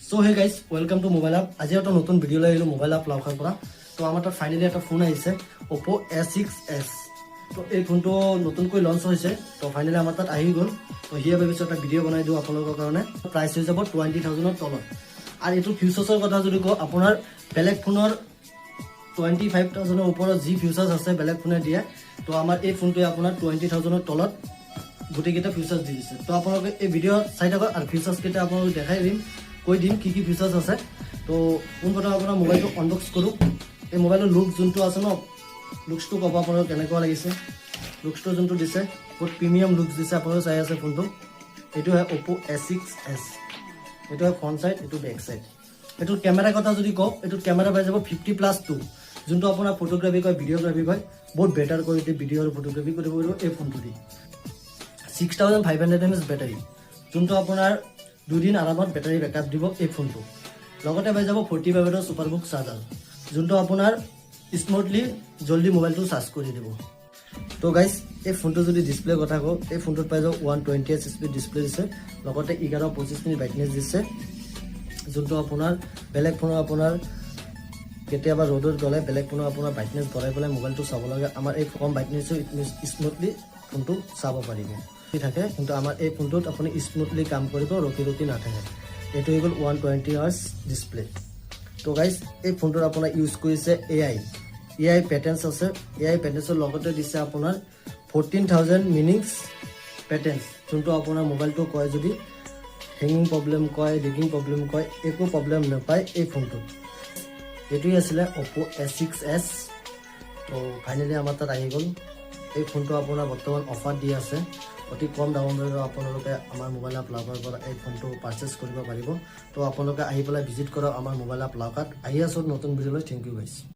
So hey guys welcome to mobile up. আজি একটা নতুন ভিডিও লৈ আহিলোঁ মোবাইল আপ লাউখাৰ পৰা। তো আমাৰ তাত ফাইনেলি এটা ফোন আহিছে অপো A6s। তো এই ফোনটো নতুনকৈ লঞ্চ হৈছে। তো ফাইনেলি আমাৰ তাত আহি গ'ল। তো সিয়ে ভাবিছোঁ এটা ভিডিঅ' বনাই দিওঁ আপোনালোকৰ কাৰণে। প্ৰাইচ হৈ যাব 20,000ৰ তলত। আৰু এইটো ফিউচাৰ্ছৰ কথা যদি কওঁ, আপোনাৰ বেলেগ ফোনৰ 25,000ৰ ওপৰত যি ফিউচাৰ্ছ আছে বেলেগ ফোনে দিয়ে। তো আমাৰ এই ফোনটোৱে আপোনাৰ 20,000ৰ তলত গোটেইকেইটা ফিউচাৰ্ছ দি দিছে। তো আপোনালোকে এই ভিডিঅ' চাই থাকক আৰু ফিউচাৰ্ছকেইটা আপোনালোকে দেখাই দিম, কৈ দিম কি কি ফিচাৰ্ছ আছে। তো পোনপ্ৰথমে আপোনাৰ মোবাইলটো আনবক্স কৰোঁ। এই মোবাইলৰ লুক যোনটো আছে ন, লুকছটো ক'ব আপোনালোক কেনেকুৱা লাগিছে। লুকছটো যোনটো দিছে বহুত প্ৰিমিয়াম লুকছ দিছে, আপোনালোকে চাই আছে ফোনটো। এইটো হয় অপো A6s। এইটো হয় ফ্ৰণ্ট চাইড, এইটো বেক চাইড। এইটোৰ কেমেৰাৰ কথা যদি কওঁ, এইটোত কেমেৰা পাই যাব 50+2, যোনটো আপোনাৰ ফটোগ্ৰাফী কয়, ভিডিঅ'গ্ৰাফী কয়, বহুত বেটাৰ কোৱালিটি ভিডিঅ' আৰু ফটোগ্ৰাফী কৰিব পাৰিব এই ফোনটো দি। 6500 mAh বেটাৰী, যোনটো আপোনাৰ 2 দিন আৰামত বেটাৰী বেকআপ দিব এই ফোনটো। লগতে পাই যাব 40 Wattৰ ছুপাৰবুক চাৰ্জাৰ, যোনটো আপোনাৰ স্মুথলি জল্দি মোবাইলটো চাৰ্জ কৰি দিব। তো গাইজ এই ফোনটো যদি ডিছপ্লেৰ কথা কওঁ, এই ফোনটোত পাই যাব 120Hz স্পীড ডিছপ্লে দিছে। লগতে 11-25 ব্ৰাইটনেছ দিছে, যোনটো আপোনাৰ বেলেগ ফোনৰ আপোনাৰ কেতিয়াবা ৰ'দত গ'লে বেলেগ ফোনৰ আপোনাৰ ব্ৰাইটনেছ বঢ়াই পেলাই মোবাইলটো চাব লাগে। আমাৰ এই কম ব্ৰাইটনেছো স্মুথলি ফোনটো চাব পাৰিব থাকে, কিন্তু আমাৰ এই ফোনটোত আপুনি স্মুথলি কাম কৰিব, ৰখি ৰখি নাথাকে। এইটো হৈ গ'ল 120Hz ডিছপ্লে। তো গাইজ এই ফোনটোত আপোনাৰ ইউজ কৰিছে AI পেটেন্স আছে। AI পেটেন্সৰ লগতে দিছে আপোনাৰ 14,000 মিনিংছ পেটেন্স, যোনটো আপোনাৰ মোবাইলটো কয় যদি হেঙিং প্ৰব্লেম কয়, ডিগিং প্ৰব্লেম কয়, একো প্ৰব্লেম নাপায় এই ফোনটোত। এইটোৱে আছিলে অপো A6s। তো ফাইনেলি আমাৰ তাত আহি গ'ল। এই ফোনটো আপোনাৰ বৰ্তমান অফাৰ দি আছে। অতি কম দামত আপোনালোকে আমাৰ মোবাইল আপ লাউখাৰ পৰা এই ফোনটো পাৰচেছ কৰিব পাৰিব। তো আপোনালোকে আহি পেলাই ভিজিট কৰক আমাৰ মোবাইল আপ লাউখাত। আহি আছোঁ নতুন ভিডিঅ'লৈ। Thank U guys.